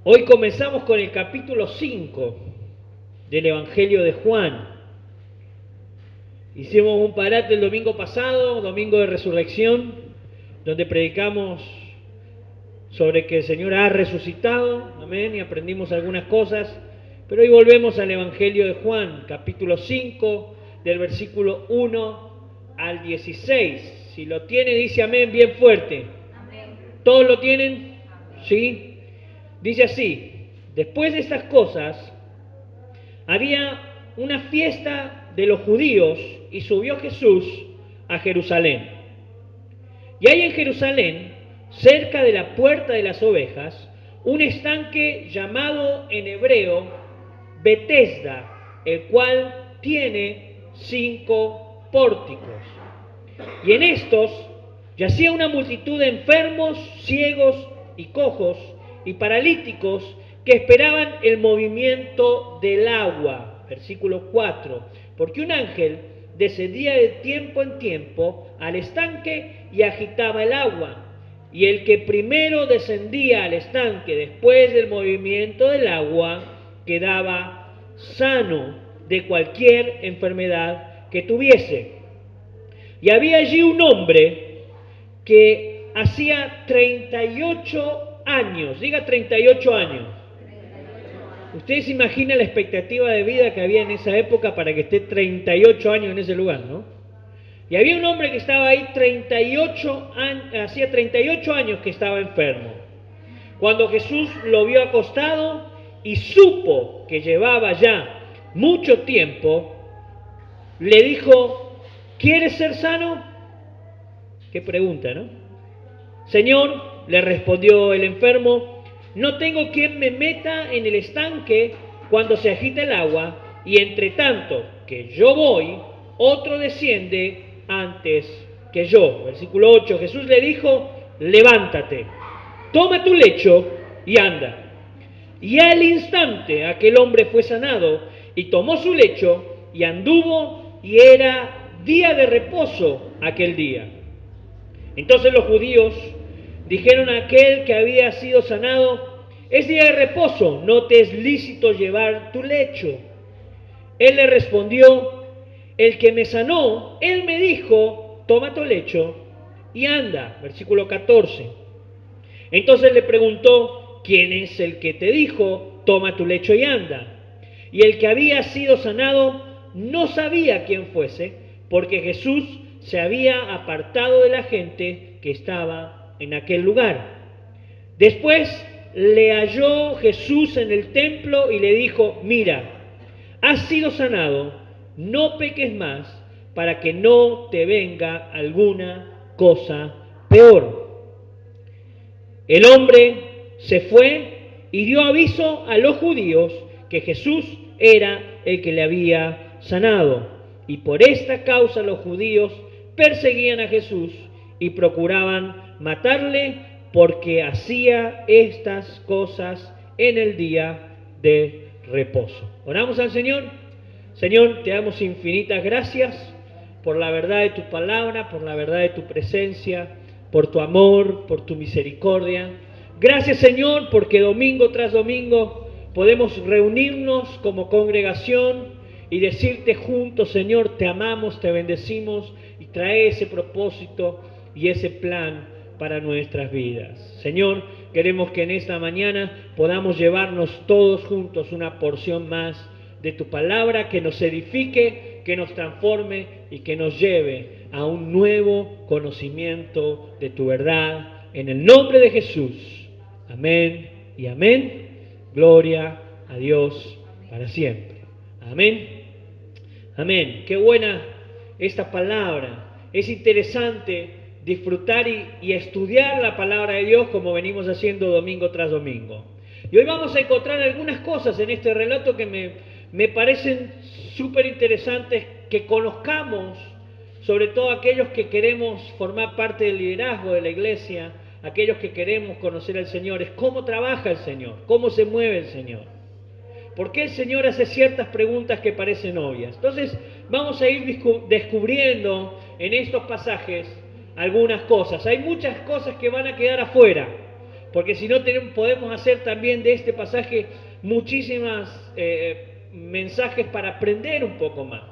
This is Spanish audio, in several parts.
Hoy comenzamos con el capítulo 5 del Evangelio de Juan. Hicimos un parate el domingo pasado, domingo de resurrección, donde predicamos sobre que el Señor ha resucitado, amén, y aprendimos algunas cosas. Pero hoy volvemos al Evangelio de Juan, capítulo 5, del versículo 1 al 16. Si lo tiene, dice amén bien fuerte. Amén. ¿Todos lo tienen? ¿Sí? Dice así: después de estas cosas, había una fiesta de los judíos y subió Jesús a Jerusalén. Y hay en Jerusalén, cerca de la puerta de las ovejas, un estanque llamado en hebreo Betesda, el cual tiene 5 pórticos. Y en estos yacía una multitud de enfermos, ciegos y cojos y paralíticos que esperaban el movimiento del agua. Versículo 4. Porque un ángel descendía de tiempo en tiempo al estanque y agitaba el agua. Y el que primero descendía al estanque después del movimiento del agua quedaba sano de cualquier enfermedad que tuviese. Y había allí un hombre que hacía 38 años, diga 38 años. Ustedes se imaginan la expectativa de vida que había en esa época para que esté 38 años en ese lugar, ¿no? Y había un hombre que estaba ahí hacía 38 años que estaba enfermo. Cuando Jesús lo vio acostado y supo que llevaba ya mucho tiempo, le dijo: ¿quieres ser sano? Qué pregunta, ¿no? Señor, le respondió el enfermo, no tengo quien me meta en el estanque cuando se agita el agua, y entre tanto que yo voy, otro desciende antes que yo. Versículo 8, Jesús le dijo: levántate, toma tu lecho y anda. Y al instante aquel hombre fue sanado y tomó su lecho y anduvo, y era día de reposo aquel día. Entonces los judíos dijeron a aquel que había sido sanado: es día de reposo, no te es lícito llevar tu lecho. Él le respondió: el que me sanó, él me dijo, toma tu lecho y anda. Versículo 14. Entonces le preguntó: ¿quién es el que te dijo, toma tu lecho y anda? Y el que había sido sanado no sabía quién fuese, porque Jesús se había apartado de la gente que estaba en aquel lugar. Después le halló Jesús en el templo y le dijo: mira, has sido sanado, no peques más, para que no te venga alguna cosa peor. El hombre se fue y dio aviso a los judíos que Jesús era el que le había sanado. Y por esta causa los judíos perseguían a Jesús y procuraban matarle, porque hacía estas cosas en el día de reposo. Oramos al Señor. Señor, te damos infinitas gracias por la verdad de tu palabra, por la verdad de tu presencia, por tu amor, por tu misericordia. Gracias, Señor, porque domingo tras domingo podemos reunirnos como congregación y decirte juntos: Señor, te amamos, te bendecimos, y trae ese propósito y ese plan para nuestras vidas. Señor, queremos que en esta mañana podamos llevarnos todos juntos una porción más de tu palabra, que nos edifique, que nos transforme y que nos lleve a un nuevo conocimiento de tu verdad. En el nombre de Jesús. Amén y amén. Gloria a Dios para siempre. Amén. Amén. Qué buena esta palabra. Es interesante disfrutar y estudiar la palabra de Dios como venimos haciendo domingo tras domingo. Y hoy vamos a encontrar algunas cosas en este relato que me parecen súper interesantes que conozcamos, sobre todo aquellos que queremos formar parte del liderazgo de la iglesia, aquellos que queremos conocer al Señor. Es cómo trabaja el Señor, cómo se mueve el Señor. ¿Por qué el Señor hace ciertas preguntas que parecen obvias? Entonces vamos a ir descubriendo en estos pasajes algunas cosas. Hay muchas cosas que van a quedar afuera, porque si no podemos hacer también de este pasaje muchísimas mensajes para aprender un poco más.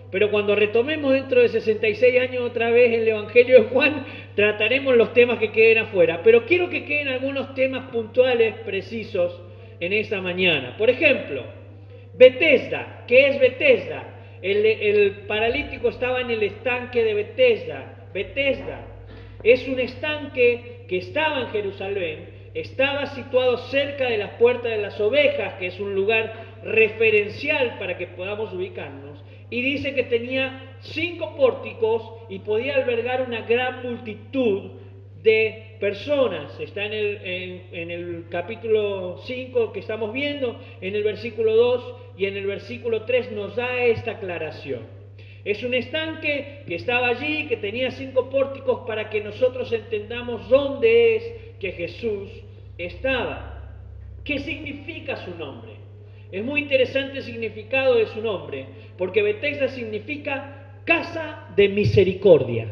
Pero cuando retomemos dentro de 66 años otra vez el Evangelio de Juan, trataremos los temas que queden afuera. Pero quiero que queden algunos temas puntuales, precisos, en esta mañana. Por ejemplo, Betesda. ¿Qué es Betesda? El paralítico estaba en el estanque de Betesda. Betesda es un estanque que estaba en Jerusalén, estaba situado cerca de las puertas de las ovejas, que es un lugar referencial para que podamos ubicarnos, y dice que tenía 5 pórticos y podía albergar una gran multitud de personas. Está en el capítulo 5 que estamos viendo, en el versículo 2 y en el versículo 3 nos da esta aclaración. Es un estanque que estaba allí, que tenía 5 pórticos para que nosotros entendamos dónde es que Jesús estaba. ¿Qué significa su nombre? Es muy interesante el significado de su nombre, porque Betesda significa casa de misericordia.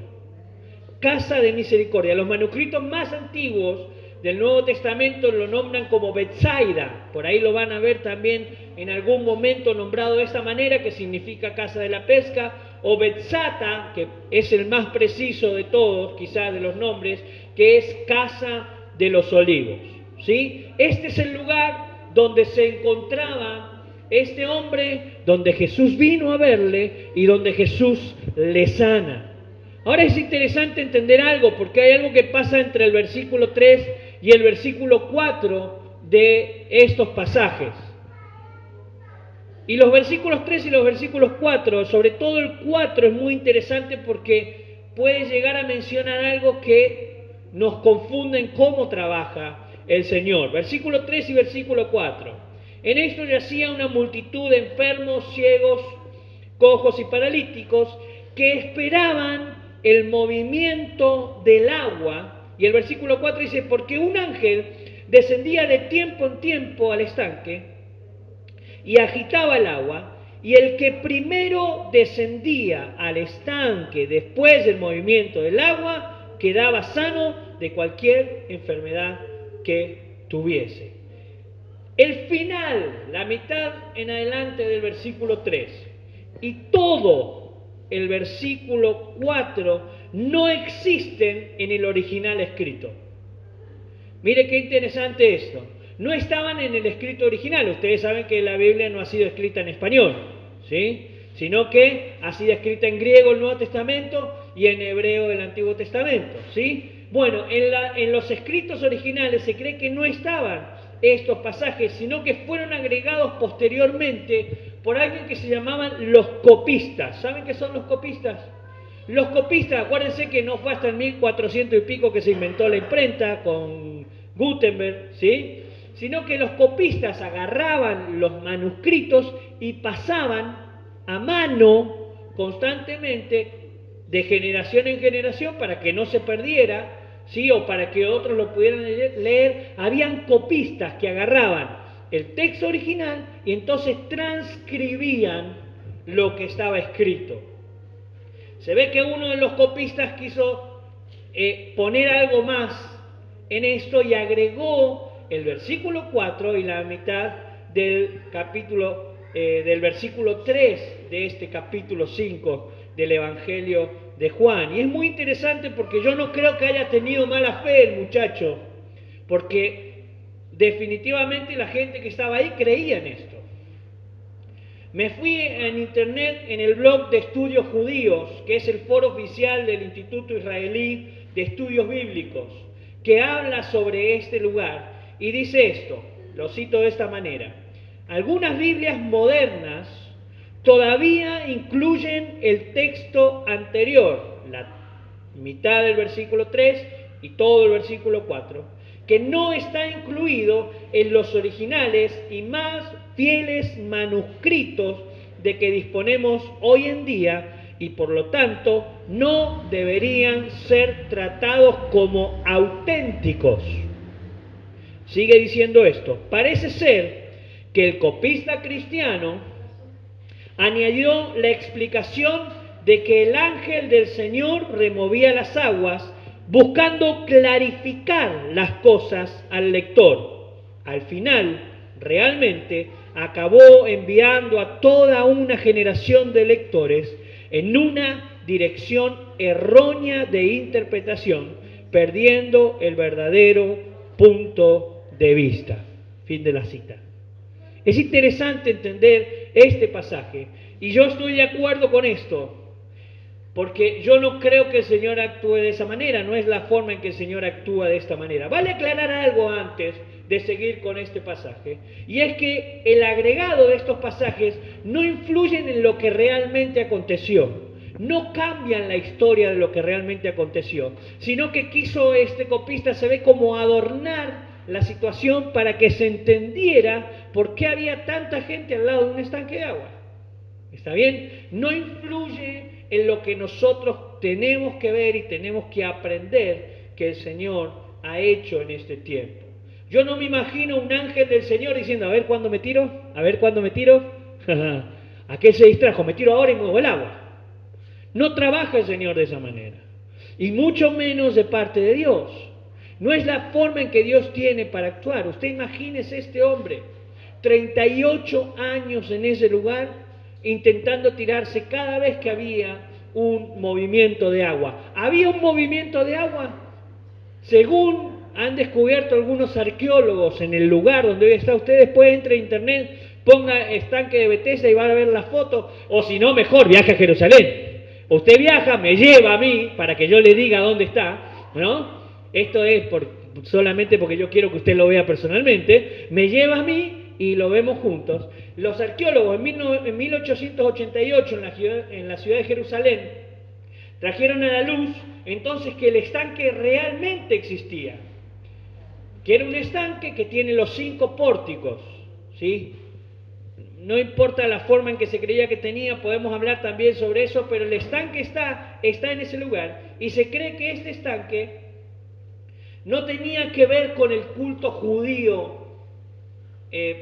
Casa de misericordia. Los manuscritos más antiguos del Nuevo Testamento lo nombran como Betsaida. Por ahí lo van a ver también en algún momento nombrado de esta manera, que significa casa de la pesca, o Betzata, que es el más preciso de todos, quizás de los nombres, que es casa de los olivos. ¿Sí? Este es el lugar donde se encontraba este hombre, donde Jesús vino a verle y donde Jesús le sana. Ahora es interesante entender algo, porque hay algo que pasa entre el versículo 3 y el versículo 4 de estos pasajes. Y los versículos 3 y los versículos 4, sobre todo el 4, es muy interesante porque puede llegar a mencionar algo que nos confunde en cómo trabaja el Señor. Versículo 3 y versículo 4. En esto yacía una multitud de enfermos, ciegos, cojos y paralíticos que esperaban el movimiento del agua. Y el versículo 4 dice, porque un ángel descendía de tiempo en tiempo al estanque y agitaba el agua, y el que primero descendía al estanque después del movimiento del agua quedaba sano de cualquier enfermedad que tuviese. El final, la mitad en adelante del versículo 3 y todo el versículo 4 no existen en el original escrito. Mire qué interesante esto. No estaban en el escrito original. Ustedes saben que la Biblia no ha sido escrita en español, ¿sí? Sino que ha sido escrita en griego el Nuevo Testamento y en hebreo el Antiguo Testamento, ¿sí? Bueno, en los escritos originales se cree que no estaban estos pasajes, sino que fueron agregados posteriormente por alguien que se llamaban los copistas. ¿Saben qué son los copistas? Los copistas, acuérdense que no fue hasta el 1400 y pico que se inventó la imprenta con Gutenberg, ¿sí? Sino que los copistas agarraban los manuscritos y pasaban a mano constantemente de generación en generación para que no se perdiera, ¿sí? O para que otros lo pudieran leer. Habían copistas que agarraban el texto original y entonces transcribían lo que estaba escrito. Se ve que uno de los copistas quiso poner algo más en esto y agregó el versículo 4 y la mitad del capítulo, del versículo 3 de este capítulo 5 del Evangelio de Juan. Y es muy interesante porque yo no creo que haya tenido mala fe el muchacho, porque definitivamente la gente que estaba ahí creía en esto. Me fui en internet en el blog de Estudios Judíos, que es el foro oficial del Instituto Israelí de Estudios Bíblicos, que habla sobre este lugar y dice esto, lo cito de esta manera: algunas Biblias modernas todavía incluyen el texto anterior, la mitad del versículo 3 y todo el versículo 4, que no está incluido en los originales y más fieles manuscritos de que disponemos hoy en día, y por lo tanto no deberían ser tratados como auténticos. Sigue diciendo esto: parece ser que el copista cristiano añadió la explicación de que el ángel del Señor removía las aguas buscando clarificar las cosas al lector. Al final, realmente, acabó enviando a toda una generación de lectores en una dirección errónea de interpretación, perdiendo el verdadero punto de vista. Fin de la cita. Es interesante entender este pasaje, y yo estoy de acuerdo con esto, porque yo no creo que el Señor actúe de esa manera, no es la forma en que el Señor actúa de esta manera. Vale aclarar algo antes de seguir con este pasaje, y es que el agregado de estos pasajes no influyen en lo que realmente aconteció, no cambian la historia de lo que realmente aconteció, sino que quiso este copista, se ve, como adornar la situación para que se entendiera por qué había tanta gente al lado de un estanque de agua. ¿Está bien? No influye en lo que nosotros tenemos que ver y tenemos que aprender que el Señor ha hecho en este tiempo. Yo no me imagino un ángel del Señor diciendo, a ver cuándo me tiro, a ver cuándo me tiro. Aquel se distrajo, me tiro ahora y muevo el agua. No trabaja el Señor de esa manera, y mucho menos de parte de Dios. No es la forma en que Dios tiene para actuar. Usted imagínese este hombre, 38 años en ese lugar, intentando tirarse cada vez que había un movimiento de agua. ¿Había un movimiento de agua? Según han descubierto algunos arqueólogos en el lugar donde hoy está, usted después entre a internet, ponga estanque de Bethesda y va a ver la foto, o si no, mejor, viaje a Jerusalén. Usted viaja, me lleva a mí para que yo le diga dónde está, ¿no? Esto es solamente porque yo quiero que usted lo vea personalmente. Me lleva a mí y lo vemos juntos. Los arqueólogos en 1888 en la ciudad de Jerusalén trajeron a la luz entonces que el estanque realmente existía, que era un estanque que tiene los 5 pórticos, ¿sí? No importa la forma en que se creía que tenía, podemos hablar también sobre eso, pero el estanque está en ese lugar, y se cree que este estanque no tenía que ver con el culto judío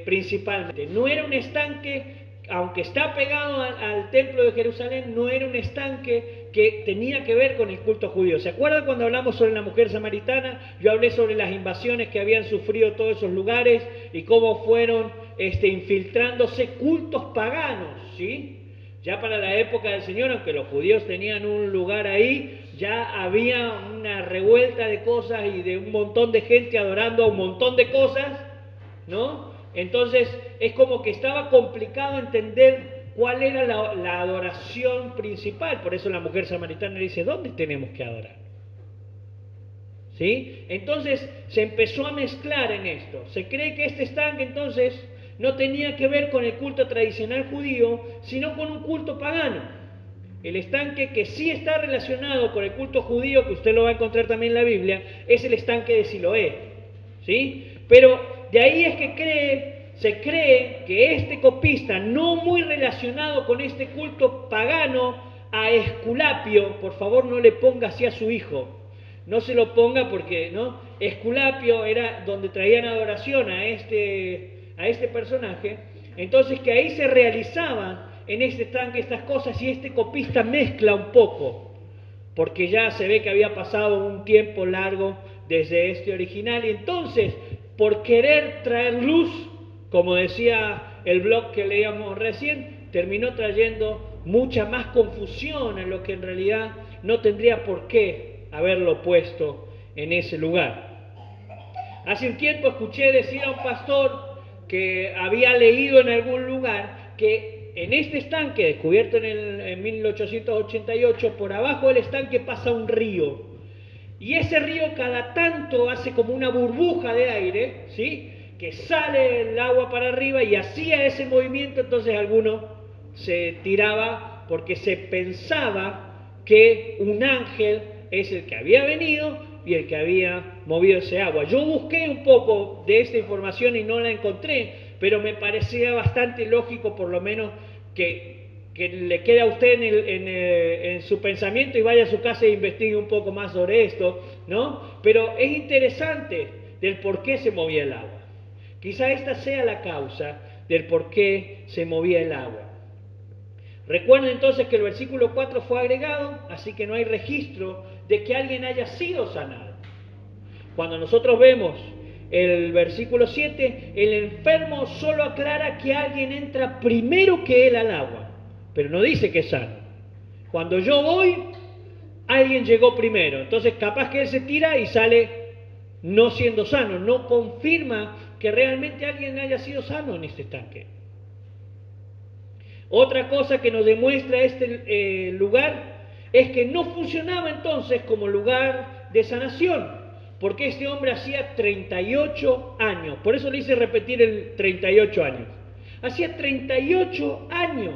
principalmente. No era un estanque, aunque está pegado al templo de Jerusalén, no era un estanque que tenía que ver con el culto judío. ¿Se acuerdan cuando hablamos sobre la mujer samaritana? Yo hablé sobre las invasiones que habían sufrido todos esos lugares y cómo fueron infiltrándose cultos paganos, ¿sí? Ya para la época del Señor, aunque los judíos tenían un lugar ahí, ya había una revuelta de cosas y de un montón de gente adorando a un montón de cosas, ¿no? Entonces es como que estaba complicado entender cuál era la adoración principal. Por eso la mujer samaritana dice, ¿dónde tenemos que adorar? ¿Sí? Entonces se empezó a mezclar en esto. Se cree que este estanque entonces no tenía que ver con el culto tradicional judío, sino con un culto pagano. El estanque que sí está relacionado con el culto judío, que usted lo va a encontrar también en la Biblia, es el estanque de Siloé, ¿sí? Pero de ahí es que se cree que este copista, no muy relacionado con este culto pagano, a Esculapio, por favor no le ponga así a su hijo, no se lo ponga porque, ¿no? Esculapio era donde traían adoración a este personaje, entonces que ahí se realizaban en este estanque estas cosas, y este copista mezcla un poco, porque ya se ve que había pasado un tiempo largo desde este original, y entonces, por querer traer luz, como decía el blog que leíamos recién, terminó trayendo mucha más confusión en lo que en realidad no tendría por qué haberlo puesto en ese lugar. Hace un tiempo escuché decir a un pastor que había leído en algún lugar que en este estanque, descubierto en 1888, por abajo del estanque pasa un río. Y ese río cada tanto hace como una burbuja de aire, ¿sí? Que sale el agua para arriba y hacía ese movimiento, entonces alguno se tiraba porque se pensaba que un ángel es el que había venido y el que había movido ese agua. Yo busqué un poco de esta información y no la encontré, pero me parecía bastante lógico, por lo menos, que le quede a usted en su pensamiento y vaya a su casa e investigue un poco más sobre esto, ¿no? Pero es interesante del por qué se movía el agua. Quizá esta sea la causa del por qué se movía el agua. Recuerden entonces que el versículo 4 fue agregado, así que no hay registro de que alguien haya sido sanado. Cuando nosotros vemos el versículo 7, el enfermo solo aclara que alguien entra primero que él al agua, pero no dice que es sano. Cuando yo voy, alguien llegó primero, entonces capaz que él se tira y sale no siendo sano, no confirma que realmente alguien haya sido sano en este estanque. Otra cosa que nos demuestra este lugar es que no funcionaba entonces como lugar de sanación, porque este hombre hacía 38 años, por eso le hice repetir el 38 años. Hacía 38 años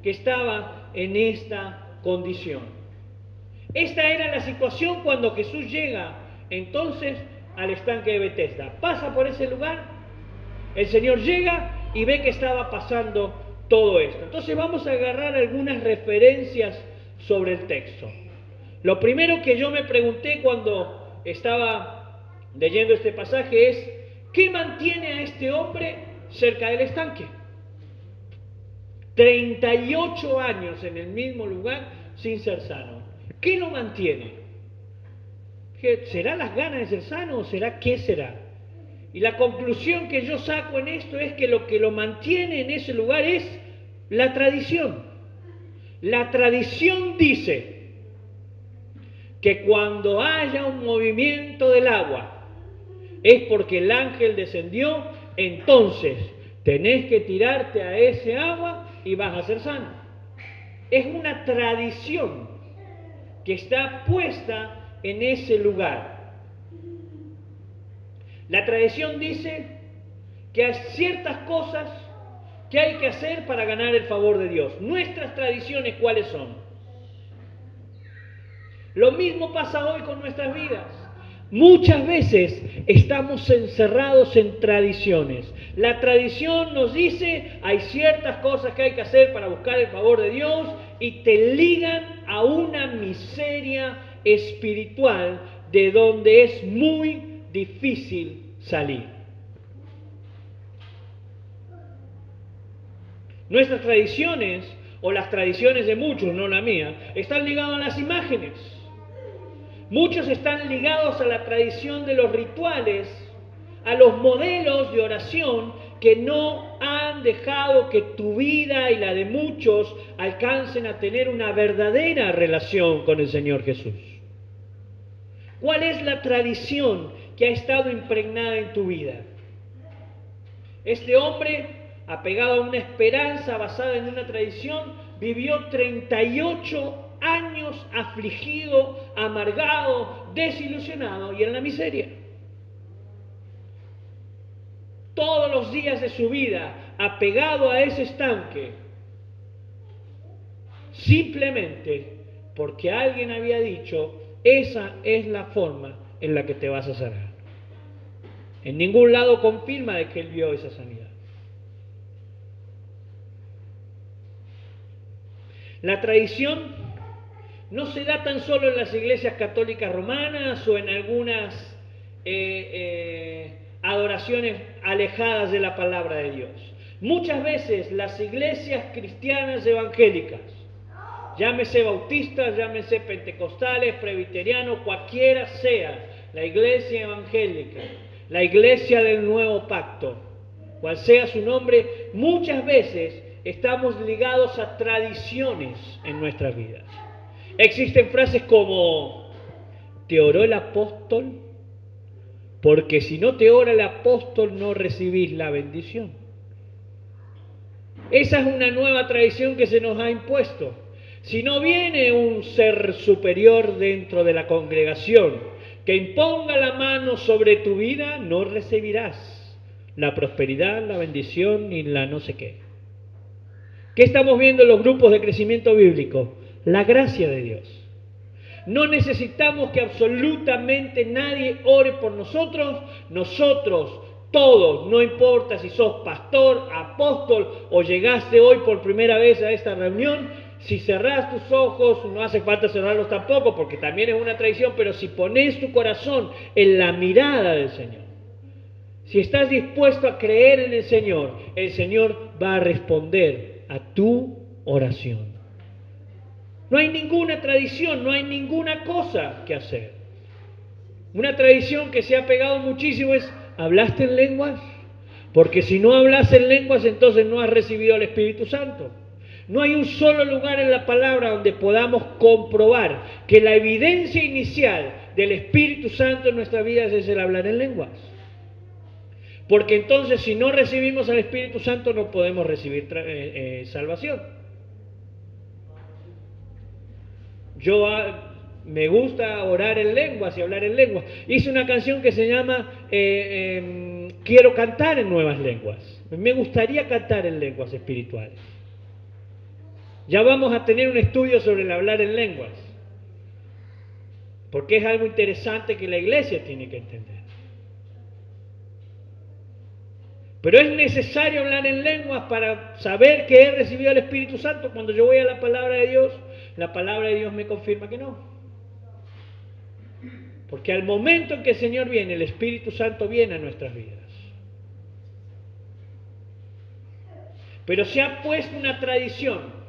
que estaba en esta condición. Esta era la situación cuando Jesús llega entonces al estanque de Betesda. Pasa por ese lugar, el Señor llega y ve que estaba pasando todo esto. Entonces vamos a agarrar algunas referencias sobre el texto. Lo primero que yo me pregunté cuando estaba leyendo este pasaje es, ¿qué mantiene a este hombre cerca del estanque? 38 años en el mismo lugar sin ser sano. ¿Qué lo mantiene? ¿Será las ganas de ser sano o será qué será? Y la conclusión que yo saco en esto es que lo mantiene en ese lugar es la tradición. La tradición dice que cuando haya un movimiento del agua es porque el ángel descendió, entonces tenés que tirarte a ese agua y vas a ser sano. Es una tradición que está puesta en ese lugar. La tradición dice que hay ciertas cosas que hay que hacer para ganar el favor de Dios. Nuestras tradiciones, ¿cuáles son? Lo mismo pasa hoy con nuestras vidas. Muchas veces estamos encerrados en tradiciones. La tradición nos dice, hay ciertas cosas que hay que hacer para buscar el favor de Dios y te ligan a una miseria espiritual de donde es muy difícil salir. Nuestras tradiciones, o las tradiciones de muchos, no la mía, están ligadas a las imágenes. Muchos están ligados a la tradición de los rituales, a los modelos de oración que no han dejado que tu vida y la de muchos alcancen a tener una verdadera relación con el Señor Jesús. ¿Cuál es la tradición que ha estado impregnada en tu vida? Este hombre, apegado a una esperanza basada en una tradición, vivió 38 años afligido, amargado, desilusionado y en la miseria. Todos los días de su vida apegado a ese estanque, simplemente porque alguien había dicho, esa es la forma en la que te vas a sanar. En ningún lado confirma de que él vio esa sanidad. La tradición no se da tan solo en las iglesias católicas romanas o en algunas adoraciones alejadas de la palabra de Dios. Muchas veces las iglesias cristianas evangélicas, llámese bautistas, llámese pentecostales, presbiterianos, cualquiera sea la iglesia evangélica, la iglesia del nuevo pacto, cual sea su nombre, muchas veces estamos ligados a tradiciones en nuestras vidas. Existen frases como, ¿te oró el apóstol? Porque si no te ora el apóstol no recibís la bendición. Esa es una nueva tradición que se nos ha impuesto. Si no viene un ser superior dentro de la congregación que imponga la mano sobre tu vida, no recibirás la prosperidad, la bendición ni la no sé qué. ¿Qué estamos viendo en los grupos de crecimiento bíblico? La gracia de Dios. No necesitamos que absolutamente nadie ore por nosotros. Nosotros, todos, no importa si sos pastor, apóstol o llegaste hoy por primera vez a esta reunión, si cerrás tus ojos, no hace falta cerrarlos tampoco porque también es una tradición, pero si pones tu corazón en la mirada del Señor, si estás dispuesto a creer en el Señor va a responder a tu oración. No hay ninguna tradición, no hay ninguna cosa que hacer. Una tradición que se ha pegado muchísimo es, ¿hablaste en lenguas? Porque si no hablas en lenguas, entonces no has recibido al Espíritu Santo. No hay un solo lugar en la palabra donde podamos comprobar que la evidencia inicial del Espíritu Santo en nuestras vidas es el hablar en lenguas. Porque entonces si no recibimos al Espíritu Santo no podemos recibir salvación. Me gusta orar en lenguas y hablar en lenguas. Hice una canción que se llama Quiero cantar en nuevas lenguas. Me gustaría cantar en lenguas espirituales. Ya vamos a tener un estudio sobre el hablar en lenguas, porque es algo interesante que la iglesia tiene que entender. Pero es necesario hablar en lenguas para saber que he recibido el Espíritu Santo. Cuando yo voy a la palabra de Dios, la palabra de Dios me confirma que no. Porque al momento en que el Señor viene, el Espíritu Santo viene a nuestras vidas. Pero se ha puesto una tradición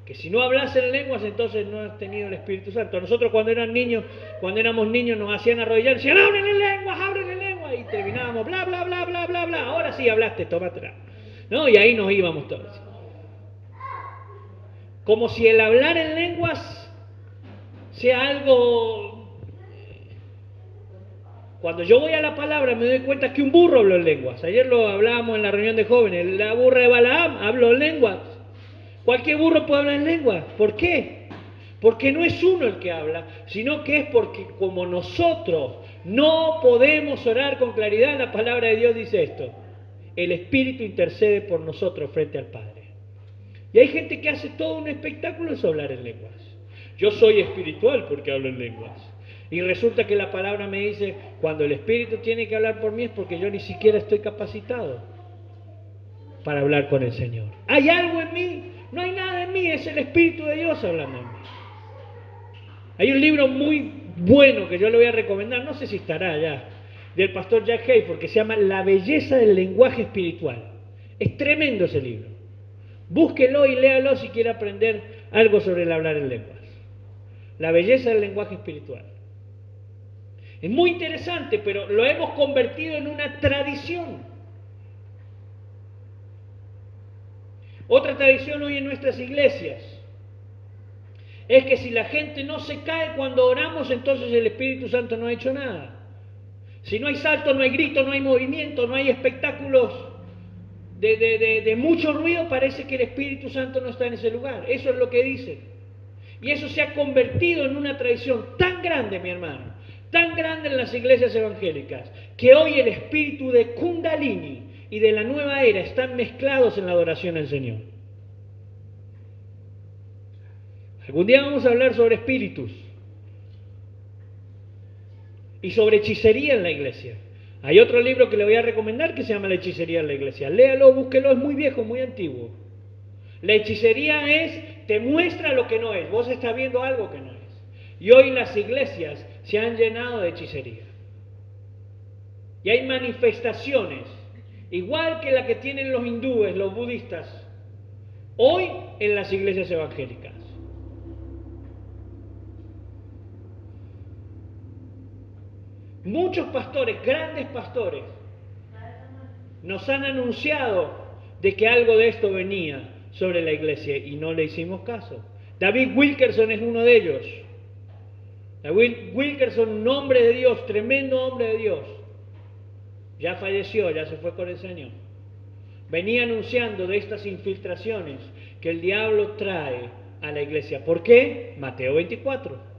que si no hablas en lenguas, entonces no has tenido el Espíritu Santo. Nosotros cuando éramos niños, nos hacían arrodillar, decían, hablen en lenguas, y terminábamos, bla, bla, bla, bla, bla, bla, ahora sí hablaste, tómatela. ¿No? Y ahí nos íbamos todos. Como si el hablar en lenguas sea algo... Cuando yo voy a la palabra me doy cuenta que un burro habló en lenguas. Ayer lo hablábamos en la reunión de jóvenes, la burra de Balaam habló en lenguas. Cualquier burro puede hablar en lengua. ¿Por qué? Porque no es uno el que habla, sino que es porque como nosotros no podemos orar con claridad, la palabra de Dios dice esto: el Espíritu intercede por nosotros frente al Padre. Y hay gente que hace todo un espectáculo de hablar en lenguas. Yo soy espiritual porque hablo en lenguas. Y resulta que la palabra me dice, cuando el Espíritu tiene que hablar por mí es porque yo ni siquiera estoy capacitado para hablar con el Señor. ¿Hay algo en mí? No hay nada en mí, es el Espíritu de Dios hablando en mí. Hay un libro muy bueno que yo le voy a recomendar, no sé si estará allá, del pastor Jack Hayford, que se llama La belleza del lenguaje espiritual. Es tremendo ese libro. Búsquelo y léalo si quiere aprender algo sobre el hablar en lenguas. La belleza del lenguaje espiritual. Es muy interesante, pero lo hemos convertido en una tradición. Otra tradición hoy en nuestras iglesias es que si la gente no se cae cuando oramos, entonces el Espíritu Santo no ha hecho nada. Si no hay salto, no hay grito, no hay movimiento, no hay espectáculos de mucho ruido, parece que el Espíritu Santo no está en ese lugar. Eso es lo que dicen. Y eso se ha convertido en una tradición tan grande, mi hermano, tan grande en las iglesias evangélicas, que hoy el espíritu de Kundalini y de la nueva era están mezclados en la adoración al Señor. Algún día vamos a hablar sobre espíritus y sobre hechicería en la iglesia. Hay otro libro que le voy a recomendar que se llama La hechicería en la iglesia. Léalo, búsquelo, es muy viejo, muy antiguo. La hechicería te muestra lo que no es. Vos estás viendo algo que no es. Y hoy las iglesias se han llenado de hechicería. Y hay manifestaciones, igual que la que tienen los hindúes, los budistas, hoy en las iglesias evangélicas. Muchos pastores, grandes pastores, nos han anunciado de que algo de esto venía sobre la iglesia y no le hicimos caso. David Wilkerson es uno de ellos. David Wilkerson, un hombre de Dios, tremendo hombre de Dios. Ya falleció, ya se fue con el Señor. Venía anunciando de estas infiltraciones que el diablo trae a la iglesia. ¿Por qué? Mateo 24.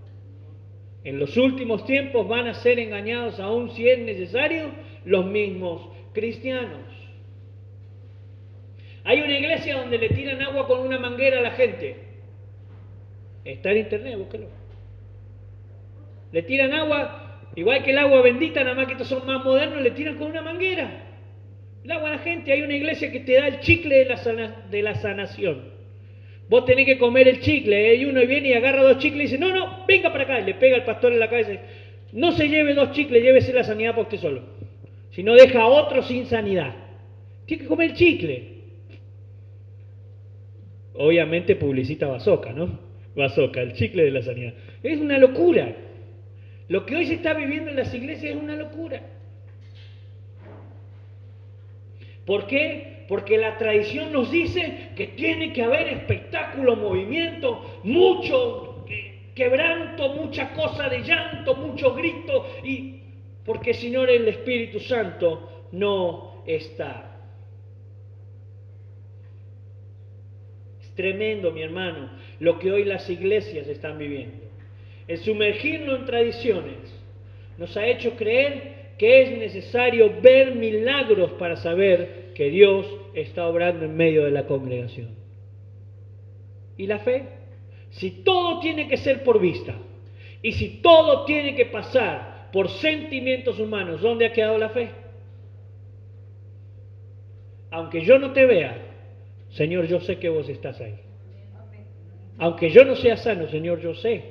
En los últimos tiempos van a ser engañados, aún si es necesario, los mismos cristianos. Hay una iglesia donde le tiran agua con una manguera a la gente. Está en internet, búsquelo. Le tiran agua, igual que el agua bendita, nada más que estos son más modernos, le tiran con una manguera el agua a la gente. Hay una iglesia que te da el chicle de la sanación. Vos tenés que comer el chicle, y uno viene y agarra 2 chicles y dice, no, venga para acá, y le pega al pastor en la cabeza. No se lleve 2 chicles, llévese la sanidad para usted solo. Si no, deja a otro sin sanidad. Tiene que comer el chicle. Obviamente publicita bazooka, ¿no? Bazooka, el chicle de la sanidad. Es una locura. Lo que hoy se está viviendo en las iglesias es una locura. ¿Por qué? Porque la tradición nos dice que tiene que haber espectáculo, movimiento, mucho quebranto, mucha cosa de llanto, mucho grito, y porque si no el Espíritu Santo no está. Es tremendo, mi hermano, lo que hoy las iglesias están viviendo. El sumergirnos en tradiciones nos ha hecho creer que es necesario ver milagros para saber que Dios está obrando en medio de la congregación. ¿Y la fe? Si todo tiene que ser por vista, y si todo tiene que pasar por sentimientos humanos, ¿dónde ha quedado la fe? Aunque yo no te vea, Señor, yo sé que vos estás ahí. Aunque yo no sea sano, Señor, yo sé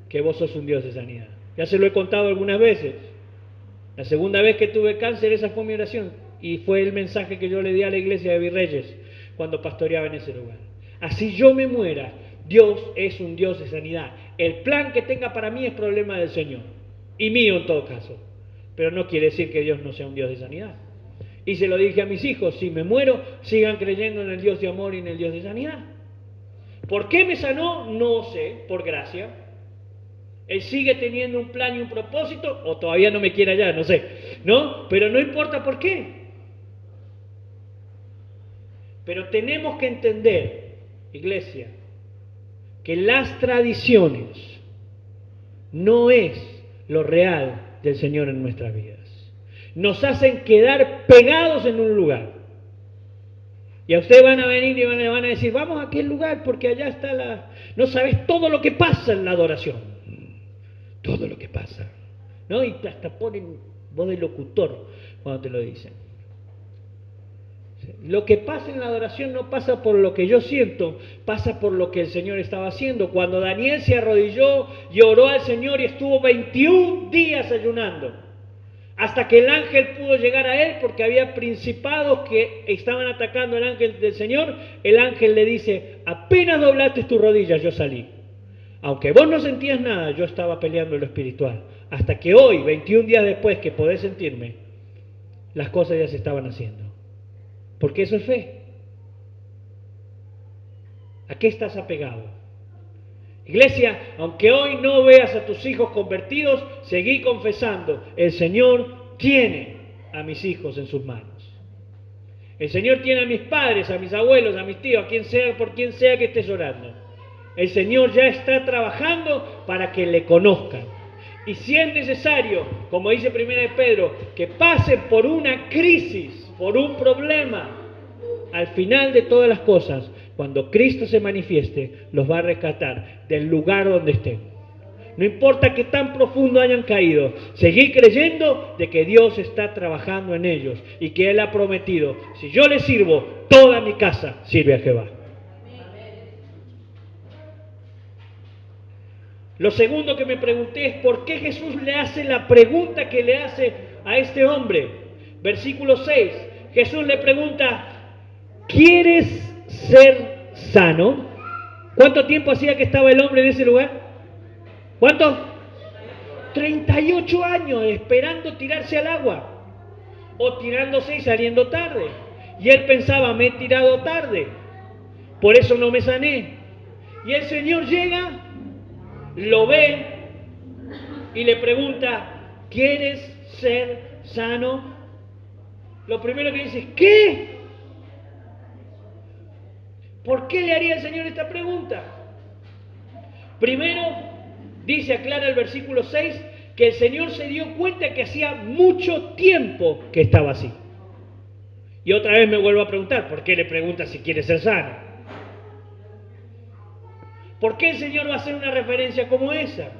que vos sos un Dios de sanidad. Ya se lo he contado algunas veces. La segunda vez que tuve cáncer, esa fue mi oración. Y fue el mensaje que yo le di a la iglesia de Virreyes cuando pastoreaba en ese lugar. Así yo me muera, Dios es un Dios de sanidad. El plan que tenga para mí es problema del Señor. Y mío en todo caso. Pero no quiere decir que Dios no sea un Dios de sanidad. Y se lo dije a mis hijos, si me muero, sigan creyendo en el Dios de amor y en el Dios de sanidad. ¿Por qué me sanó? No sé, por gracia. Él sigue teniendo un plan y un propósito, o todavía no me quiere allá, no sé, ¿no? Pero no importa por qué. Pero tenemos que entender, iglesia, que las tradiciones no es lo real del Señor en nuestras vidas. Nos hacen quedar pegados en un lugar. Y a ustedes van a venir y van a decir, vamos a aquel lugar porque allá está la... No sabes todo lo que pasa en la adoración. Todo lo que pasa, ¿no? Y hasta ponen voz de locutor cuando te lo dicen. Lo que pasa en la adoración no pasa por lo que yo siento, pasa por lo que el Señor estaba haciendo. Cuando Daniel se arrodilló y oró al Señor y estuvo 21 días ayunando, hasta que el ángel pudo llegar a él, porque había principados que estaban atacando al ángel del Señor, el ángel le dice, apenas doblaste tus rodillas, yo salí. Aunque vos no sentías nada, yo estaba peleando en lo espiritual. Hasta que hoy, 21 días después que podés sentirme, las cosas ya se estaban haciendo. Porque eso es fe. ¿A qué estás apegado? Iglesia, aunque hoy no veas a tus hijos convertidos, seguí confesando, el Señor tiene a mis hijos en sus manos. El Señor tiene a mis padres, a mis abuelos, a mis tíos, a quien sea, por quien sea que estés orando. El Señor ya está trabajando para que le conozcan. Y si es necesario, como dice 1 de Pedro, que pasen por una crisis, por un problema, al final de todas las cosas, cuando Cristo se manifieste, los va a rescatar del lugar donde estén. No importa que tan profundo hayan caído, seguir creyendo de que Dios está trabajando en ellos y que Él ha prometido, si yo les sirvo, toda mi casa sirve a Jehová. Lo segundo que me pregunté es por qué Jesús le hace la pregunta que le hace a este hombre. Versículo 6, Jesús le pregunta, ¿quieres ser sano? ¿Cuánto tiempo hacía que estaba el hombre en ese lugar? ¿Cuánto? 38 años esperando tirarse al agua, o tirándose y saliendo tarde. Y él pensaba, me he tirado tarde, por eso no me sané. Y el Señor llega, lo ve y le pregunta, ¿quieres ser sano? Lo primero que dice, ¿qué? ¿Por qué le haría el Señor esta pregunta? Primero, dice, aclara el versículo 6, que el Señor se dio cuenta que hacía mucho tiempo que estaba así. Y otra vez me vuelvo a preguntar, ¿por qué le pregunta si quiere ser sano? ¿Por qué el Señor va a hacer una referencia como esa?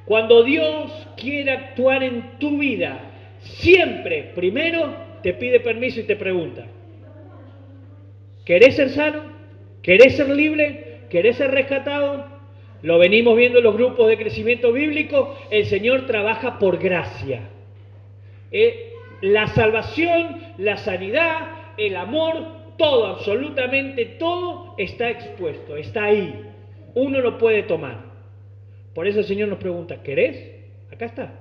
Cuando Dios quiere actuar en tu vida, siempre, primero, te pide permiso y te pregunta, ¿querés ser sano? ¿Querés ser libre? ¿Querés ser rescatado? Lo venimos viendo en los grupos de crecimiento bíblico, el Señor trabaja por gracia. La salvación, la sanidad, el amor, todo, absolutamente todo está expuesto, está ahí. Uno lo puede tomar. Por eso el Señor nos pregunta, ¿querés? Acá está.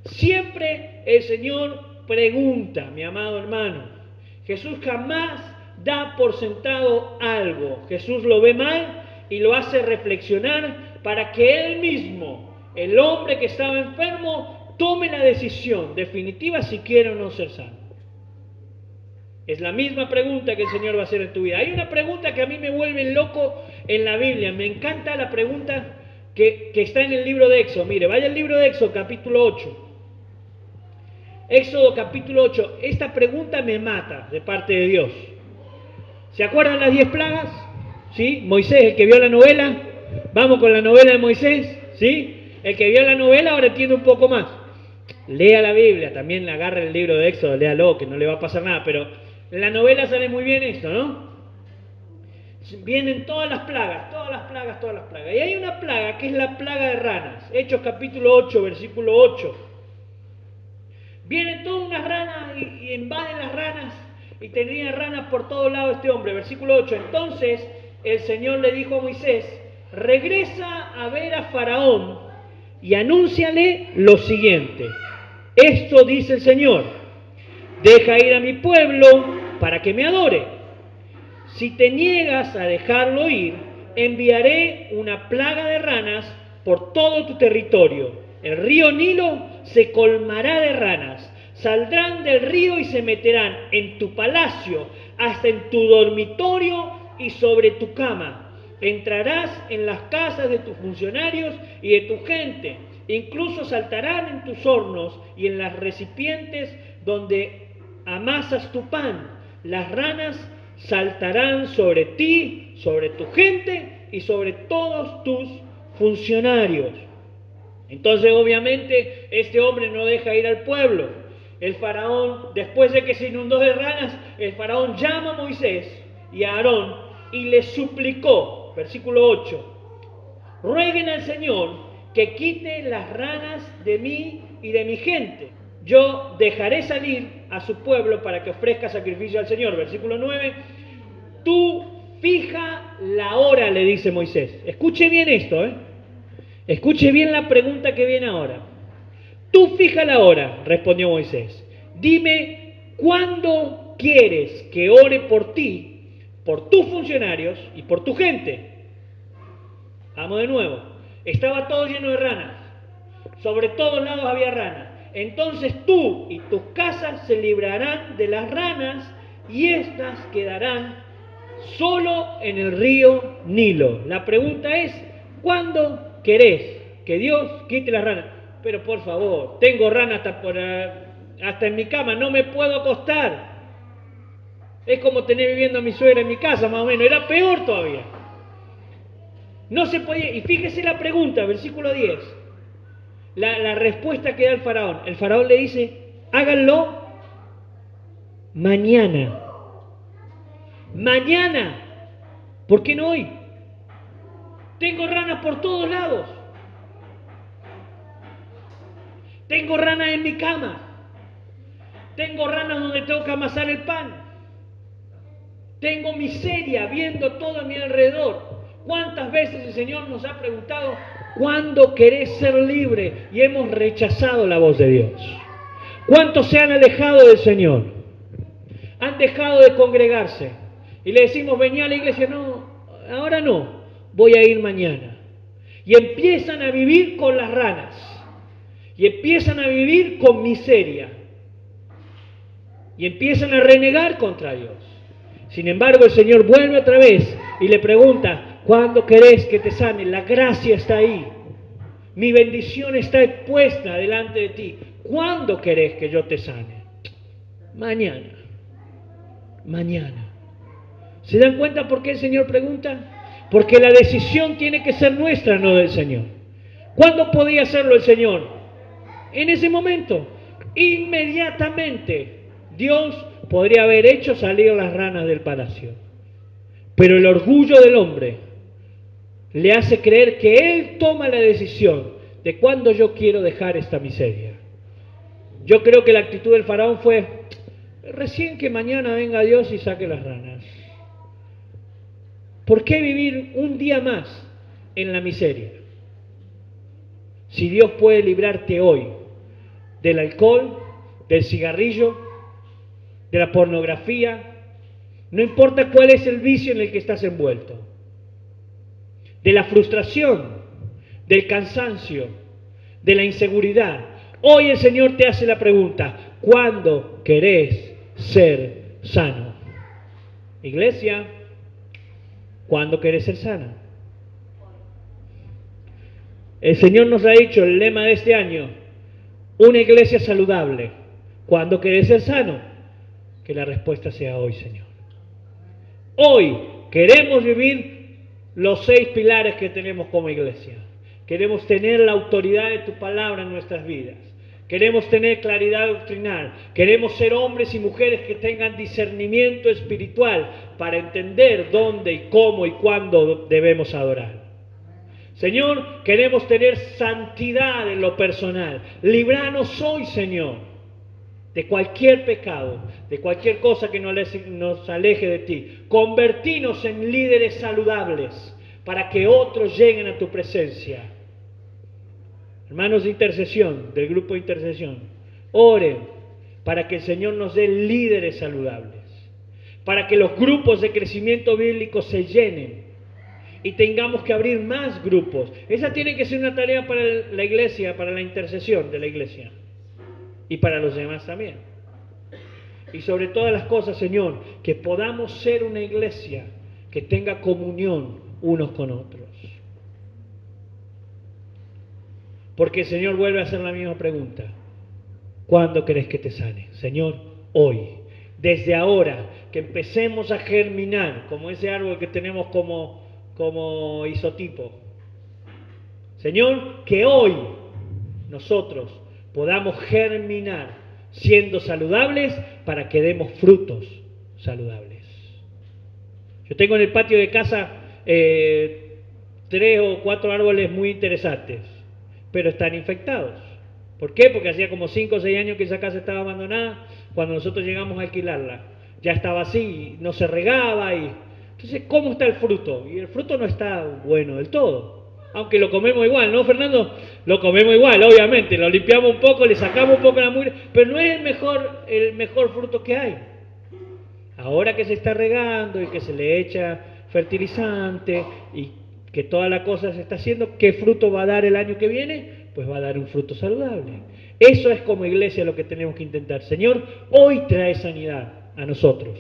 Siempre el Señor pregunta, mi amado hermano. Jesús jamás da por sentado algo. Jesús lo ve mal y lo hace reflexionar para que Él mismo, el hombre que estaba enfermo, tome la decisión definitiva si quiere o no ser sano. Es la misma pregunta que el Señor va a hacer en tu vida. Hay una pregunta que a mí me vuelve loco en la Biblia. Me encanta la pregunta que está en el libro de Éxodo. Mire, vaya al libro de Éxodo, capítulo 8. Éxodo, capítulo 8. Esta pregunta me mata de parte de Dios. ¿Se acuerdan las 10 plagas? ¿Sí? Moisés, el que vio la novela. Vamos con la novela de Moisés. ¿Sí? El que vio la novela ahora entiende un poco más. Lea la Biblia, también agarra el libro de Éxodo, léalo, que no le va a pasar nada, pero en la novela sale muy bien esto, ¿no? Vienen todas las plagas, todas las plagas, todas las plagas. Y hay una plaga que es la plaga de ranas. Hechos capítulo 8, versículo 8. Vienen todas unas ranas y invaden las ranas y tenían ranas por todos lados este hombre. Versículo 8. Entonces el Señor le dijo a Moisés, regresa a ver a Faraón y anúnciale lo siguiente. Esto dice el Señor, deja ir a mi pueblo para que me adore. Si te niegas a dejarlo ir, enviaré una plaga de ranas por todo tu territorio. El río Nilo se colmará de ranas. Saldrán del río y se meterán en tu palacio, hasta en tu dormitorio y sobre tu cama. Entrarás en las casas de tus funcionarios y de tu gente. Incluso saltarán en tus hornos y en las recipientes donde amasas tu pan. Las ranas saltarán sobre ti, sobre tu gente y sobre todos tus funcionarios. Entonces, obviamente, este hombre no deja ir al pueblo. El faraón, después de que se inundó de ranas, el faraón llama a Moisés y a Aarón y les suplicó, versículo 8, rueguen al Señor que quite las ranas de mí y de mi gente. Yo dejaré salir a su pueblo para que ofrezca sacrificio al Señor. Versículo 9, tú fija la hora, le dice Moisés. Escuche bien esto, Escuche bien la pregunta que viene ahora. Tú fija la hora, respondió Moisés. Dime cuándo quieres que ore por ti, por tus funcionarios y por tu gente. Vamos de nuevo. Estaba todo lleno de ranas. Sobre todos lados había ranas. Entonces tú y tus casas se librarán de las ranas y éstas quedarán solo en el río Nilo. La pregunta es, ¿cuándo querés que Dios quite las ranas? Pero por favor, tengo ranas hasta en mi cama, no me puedo acostar. Es como tener viviendo a mi suegra en mi casa, más o menos. Era peor todavía. No se podía. Y fíjese la pregunta, versículo 10. La respuesta que da el faraón. El faraón le dice, háganlo mañana. Mañana. ¿Por qué no hoy? Tengo ranas por todos lados. Tengo ranas en mi cama. Tengo ranas donde tengo que amasar el pan. Tengo miseria viendo todo a mi alrededor. ¿Cuántas veces el Señor nos ha preguntado, ¿cuándo querés ser libre? Y hemos rechazado la voz de Dios. ¿Cuántos se han alejado del Señor? Han dejado de congregarse. Y le decimos, vení a la iglesia. No, ahora no. Voy a ir mañana. Y empiezan a vivir con las ranas. Y empiezan a vivir con miseria. Y empiezan a renegar contra Dios. Sin embargo, el Señor vuelve otra vez y le pregunta, ¿cuándo querés que te sane? La gracia está ahí. Mi bendición está expuesta delante de ti. ¿Cuándo querés que yo te sane? Mañana. Mañana. ¿Se dan cuenta por qué el Señor pregunta? Porque la decisión tiene que ser nuestra, no del Señor. ¿Cuándo podía hacerlo el Señor? En ese momento. Inmediatamente. Dios podría haber hecho salir las ranas del palacio. Pero el orgullo del hombre le hace creer que él toma la decisión de cuándo yo quiero dejar esta miseria. Yo creo que la actitud del faraón fue, recién que mañana venga Dios y saque las ranas. ¿Por qué vivir un día más en la miseria? Si Dios puede librarte hoy del alcohol, del cigarrillo, de la pornografía, no importa cuál es el vicio en el que estás envuelto, de la frustración, del cansancio, de la inseguridad. Hoy el Señor te hace la pregunta: ¿cuándo querés ser sano? Iglesia, ¿cuándo querés ser sana? El Señor nos ha dicho el lema de este año: una iglesia saludable. ¿Cuándo querés ser sano? Que la respuesta sea hoy, Señor. Hoy queremos vivir los 6 pilares que tenemos como iglesia. Queremos tener la autoridad de tu palabra en nuestras vidas. Queremos tener claridad doctrinal. Queremos ser hombres y mujeres que tengan discernimiento espiritual para entender dónde y cómo y cuándo debemos adorar. Señor, queremos tener santidad en lo personal. Líbranos hoy, Señor, de cualquier pecado, de cualquier cosa que nos aleje de ti. Convertinos en líderes saludables para que otros lleguen a tu presencia. Hermanos de intercesión, del grupo de intercesión, oren para que el Señor nos dé líderes saludables, para que los grupos de crecimiento bíblico se llenen y tengamos que abrir más grupos. Esa tiene que ser una tarea para la iglesia, para la intercesión de la iglesia y para los demás también. Y sobre todas las cosas, Señor, que podamos ser una iglesia que tenga comunión unos con otros. Porque el Señor vuelve a hacer la misma pregunta: ¿cuándo querés que te sane? Señor, hoy, desde ahora, que empecemos a germinar, como ese árbol que tenemos como isotipo. Señor, que hoy nosotros podamos germinar siendo saludables para que demos frutos saludables. Yo tengo en el patio de casa 3 o 4 árboles muy interesantes, pero están infectados. ¿Por qué? Porque hacía como 5 o 6 años que esa casa estaba abandonada cuando nosotros llegamos a alquilarla. Ya estaba así, no se regaba y... Entonces, ¿cómo está el fruto? Y el fruto no está bueno del todo. Aunque lo comemos igual, ¿no, Fernando? Lo comemos igual, obviamente. Lo limpiamos un poco, le sacamos un poco la mugre, pero no es el mejor fruto que hay. Ahora que se está regando y que se le echa fertilizante y que toda la cosa se está haciendo, ¿qué fruto va a dar el año que viene? Pues va a dar un fruto saludable. Eso es como iglesia lo que tenemos que intentar. Señor, hoy trae sanidad a nosotros,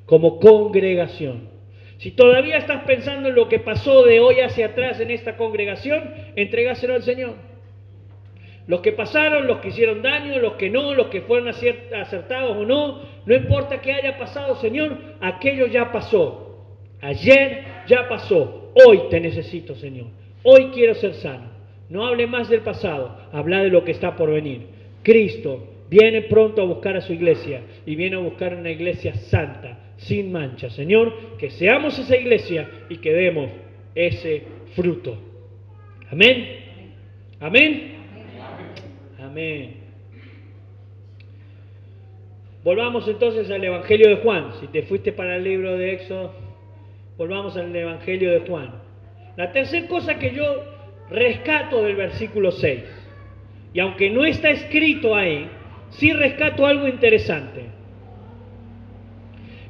como congregación. Si todavía estás pensando en lo que pasó de hoy hacia atrás en esta congregación, entregáselo al Señor. Los que pasaron, los que hicieron daño, los que no, los que fueron acertados o no, no importa qué haya pasado, Señor, aquello ya pasó. Ayer ya pasó. Hoy te necesito, Señor. Hoy quiero ser sano. No hable más del pasado, habla de lo que está por venir. Cristo viene pronto a buscar a su iglesia y viene a buscar una iglesia santa, sin mancha. Señor, que seamos esa iglesia y que demos ese fruto. Amén. Amén. Amén. Volvamos entonces al Evangelio de Juan. Si te fuiste para el libro de Éxodo, volvamos al Evangelio de Juan. La tercera cosa que yo rescato del versículo 6, y aunque no está escrito ahí, sí rescato algo interesante.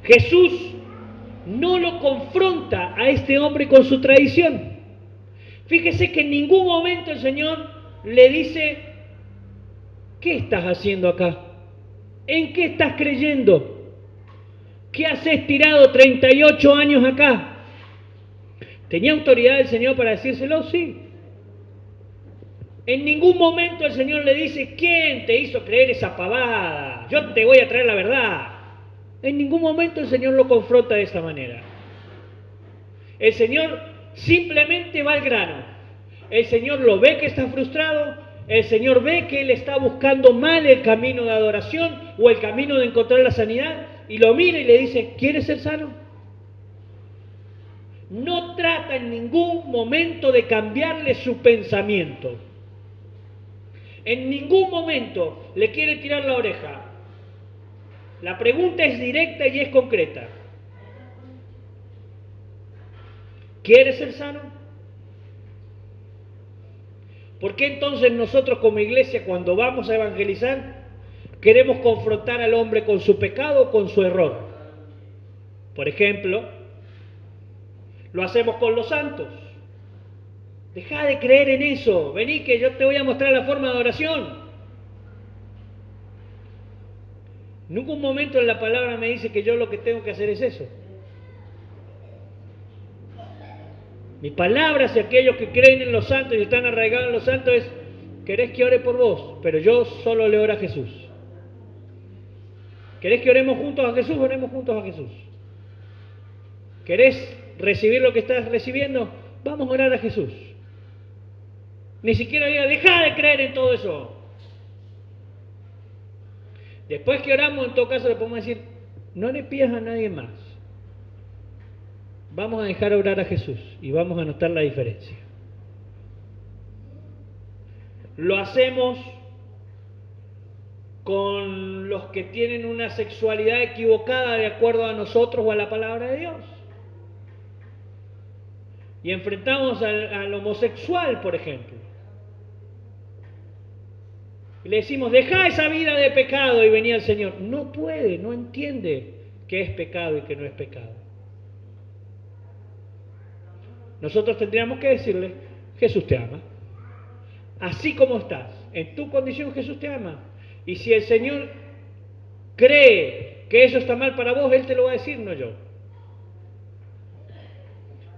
Jesús no lo confronta a este hombre con su tradición. Fíjese que en ningún momento el Señor le dice: ¿qué estás haciendo acá? ¿En qué estás creyendo? ¿Qué haces tirado 38 años acá? ¿Tenía autoridad el Señor para decírselo? Sí. En ningún momento el Señor le dice: ¿quién te hizo creer esa pavada? Yo te voy a traer la verdad. En ningún momento el Señor lo confronta de esta manera. El Señor simplemente va al grano. El Señor lo ve que está frustrado. El Señor ve que él está buscando mal el camino de adoración o el camino de encontrar la sanidad, y lo mira y le dice: ¿quieres ser sano? No trata en ningún momento de cambiarle su pensamiento. En ningún momento le quiere tirar la oreja. La pregunta es directa y es concreta. ¿Quieres ser sano? ¿Por qué entonces nosotros como iglesia, cuando vamos a evangelizar, queremos confrontar al hombre con su pecado o con su error? Por ejemplo, lo hacemos con los santos. Deja de creer en eso. Vení que yo te voy a mostrar la forma de oración. Nunca un momento en la palabra me dice que yo lo que tengo que hacer es eso. Mi palabra hacia aquellos que creen en los santos y están arraigados en los santos es: querés que ore por vos, pero yo solo le oro a Jesús. ¿Querés que oremos juntos a Jesús? Oremos juntos a Jesús. ¿Querés recibir lo que estás recibiendo? Vamos a orar a Jesús. Ni siquiera diga, deja de creer en todo eso. Después que oramos, en todo caso le podemos decir, no le pidas a nadie más. Vamos a dejar orar a Jesús y vamos a notar la diferencia. Lo hacemos con los que tienen una sexualidad equivocada de acuerdo a nosotros o a la palabra de Dios. Y enfrentamos al homosexual, por ejemplo. Y le decimos, deja esa vida de pecado y venía el Señor. No puede, no entiende qué es pecado y qué no es pecado. Nosotros tendríamos que decirle, Jesús te ama. Así como estás, en tu condición Jesús te ama. Y si el Señor cree que eso está mal para vos, Él te lo va a decir, no yo.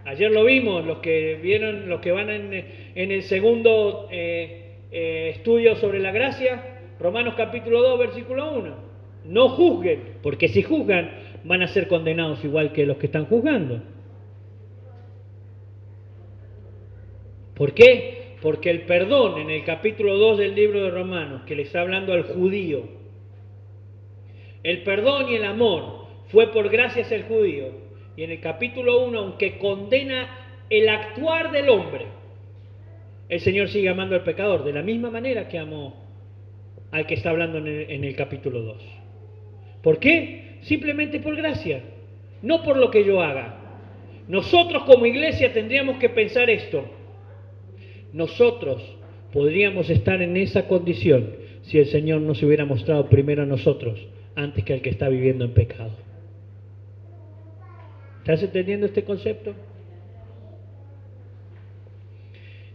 Ayer lo vimos, los que van en el segundo estudio sobre la gracia, Romanos capítulo 2, versículo 1. No juzguen, porque si juzgan van a ser condenados igual que los que están juzgando. ¿Por qué? Porque el perdón en el capítulo 2 del libro de Romanos, que le está hablando al judío, el perdón y el amor fue por gracia hacia el judío. Y en el capítulo 1, aunque condena el actuar del hombre, el Señor sigue amando al pecador de la misma manera que amó al que está hablando en el capítulo 2. ¿Por qué? Simplemente por gracia, no por lo que yo haga. Nosotros como iglesia tendríamos que pensar esto. Nosotros podríamos estar en esa condición si el Señor nos hubiera mostrado primero a nosotros antes que al que está viviendo en pecado. ¿Estás entendiendo este concepto?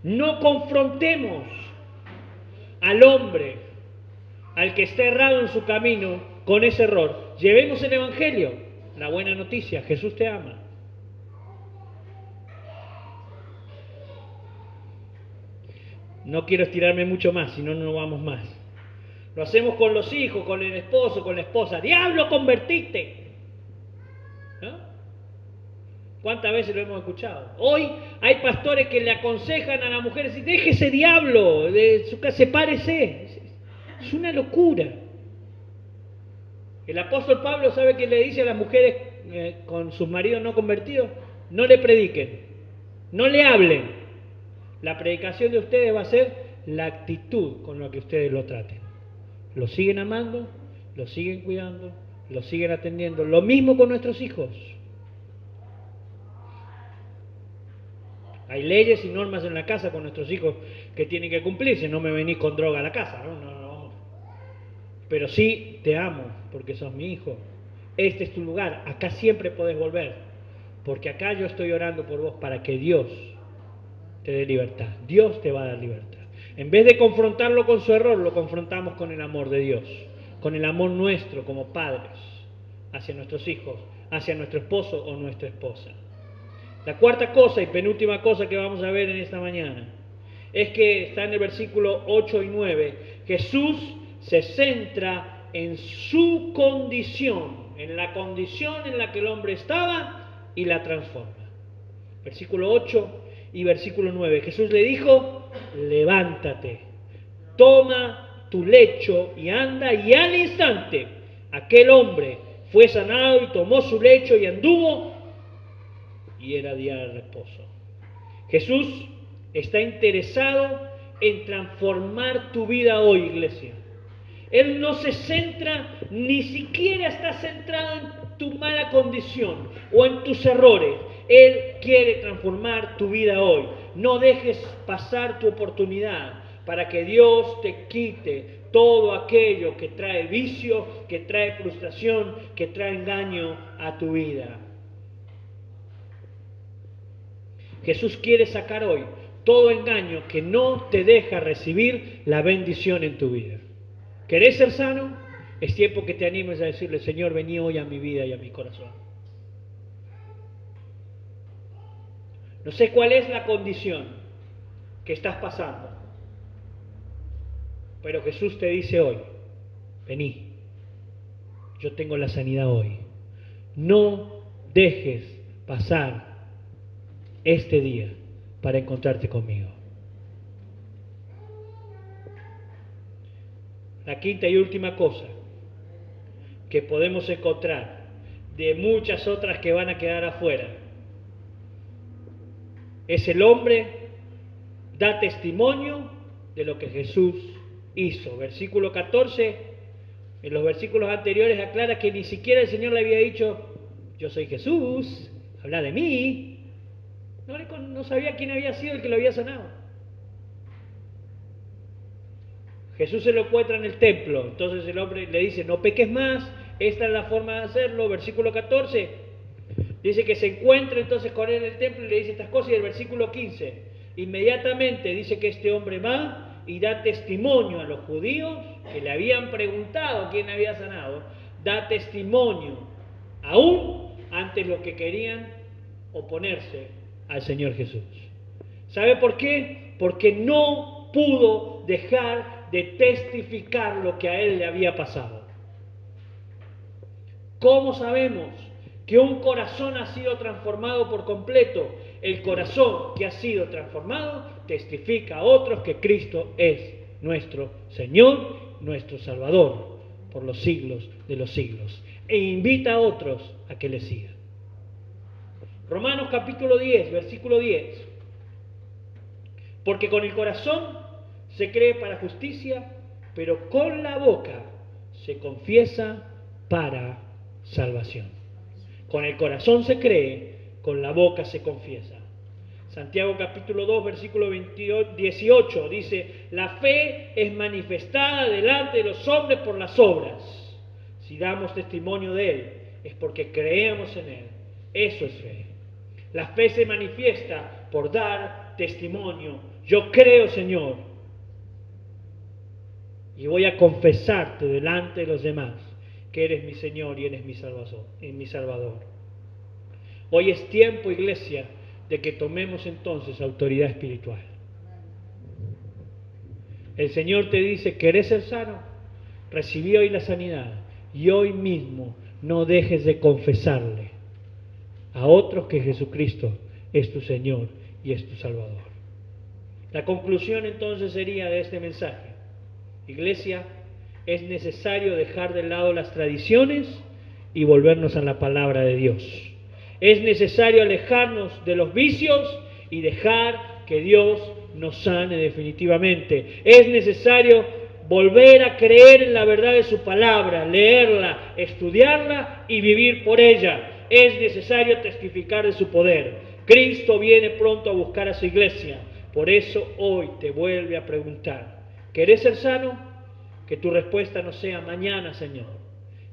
No confrontemos al hombre, al que está errado en su camino, con ese error. Llevemos el Evangelio, la buena noticia, Jesús te ama. No quiero estirarme mucho más, si no, no vamos más. Lo hacemos con los hijos, con el esposo, con la esposa. ¡Diablo, convertite! ¿No? ¿Cuántas veces lo hemos escuchado? Hoy hay pastores que le aconsejan a la mujer, decir, deje ese diablo de su casa, sepárese. Es una locura. El apóstol Pablo, ¿sabe qué le dice a las mujeres con sus maridos no convertidos? No le prediquen, no le hablen. La predicación de ustedes va a ser la actitud con la que ustedes lo traten. Lo siguen amando, lo siguen cuidando, lo siguen atendiendo. Lo mismo con nuestros hijos. Hay leyes y normas en la casa con nuestros hijos que tienen que cumplirse. No me venís con droga a la casa, ¿no? Pero sí te amo porque sos mi hijo. Este es tu lugar. Acá siempre podés volver. Porque acá yo estoy orando por vos para que Dios te dé libertad. Dios te va a dar libertad. En vez de confrontarlo con su error, lo confrontamos con el amor de Dios. Con el amor nuestro como padres hacia nuestros hijos, hacia nuestro esposo o nuestra esposa. La cuarta cosa y penúltima cosa que vamos a ver en esta mañana es que está en el versículo 8 y 9. Jesús se centra en su condición, en la condición en la que el hombre estaba y la transforma. Versículo 8 y versículo 9. Jesús le dijo, levántate, toma tu lecho y anda, y al instante aquel hombre fue sanado y tomó su lecho y anduvo, y era día de reposo. Jesús está interesado en transformar tu vida hoy, iglesia. Él no se centra, ni siquiera está centrado en tu mala condición o en tus errores. Él quiere transformar tu vida hoy. No dejes pasar tu oportunidad para que Dios te quite todo aquello que trae vicio, que trae frustración, que trae engaño a tu vida. Jesús quiere sacar hoy todo engaño que no te deja recibir la bendición en tu vida. ¿Querés ser sano? Es tiempo que te animes a decirle: Señor, vení hoy a mi vida y a mi corazón. No sé cuál es la condición que estás pasando, pero Jesús te dice hoy: vení, yo tengo la sanidad hoy. No dejes pasar este día para encontrarte conmigo. La quinta y última cosa que podemos encontrar, de muchas otras que van a quedar afuera, es el hombre da testimonio de lo que Jesús hizo. Versículo 14, en los versículos anteriores aclara que ni siquiera el Señor le había dicho: yo soy Jesús, habla de mí. No sabía quién había sido el que lo había sanado. Jesús se lo encuentra en el templo, entonces el hombre le dice: no peques más, esta es la forma de hacerlo. Versículo 14, dice que se encuentra entonces con él en el templo y le dice estas cosas. Y el versículo 15, inmediatamente dice que este hombre va y da testimonio a los judíos que le habían preguntado quién había sanado, da testimonio aún ante los que querían oponerse al Señor Jesús. ¿Sabe por qué? Porque no pudo dejar de testificar lo que a él le había pasado. ¿Cómo sabemos que un corazón ha sido transformado por completo? El corazón que ha sido transformado testifica a otros que Cristo es nuestro Señor, nuestro Salvador, por los siglos de los siglos, e invita a otros a que le sigan. Romanos capítulo 10, versículo 10. Porque con el corazón se cree para justicia, pero con la boca se confiesa para salvación. Con el corazón se cree, con la boca se confiesa. Santiago capítulo 2, versículo 18 dice: la fe es manifestada delante de los hombres por las obras. Si damos testimonio de Él, es porque creemos en Él. Eso es fe. La fe se manifiesta por dar testimonio. Yo creo, Señor, y voy a confesarte delante de los demás que eres mi Señor y eres mi Salvador. Hoy es tiempo, iglesia, de que tomemos entonces autoridad espiritual. El Señor te dice: ¿querés ser sano? Recibí hoy la sanidad, y hoy mismo no dejes de confesarle a otros que Jesucristo es tu Señor y es tu Salvador. La conclusión entonces sería de este mensaje: iglesia, es necesario dejar de lado las tradiciones y volvernos a la palabra de Dios. Es necesario alejarnos de los vicios y dejar que Dios nos sane definitivamente. Es necesario volver a creer en la verdad de su palabra, leerla, estudiarla y vivir por ella. Es necesario testificar de su poder. Cristo viene pronto a buscar a su iglesia. Por eso hoy te vuelve a preguntar: ¿querés ser sano? Que tu respuesta no sea mañana, Señor.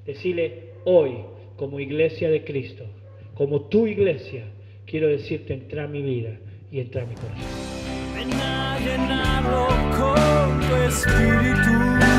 Decile hoy, como iglesia de Cristo, como tu iglesia, quiero decirte: entra a mi vida y entra a mi corazón. Ven a llenarlo con tu espíritu.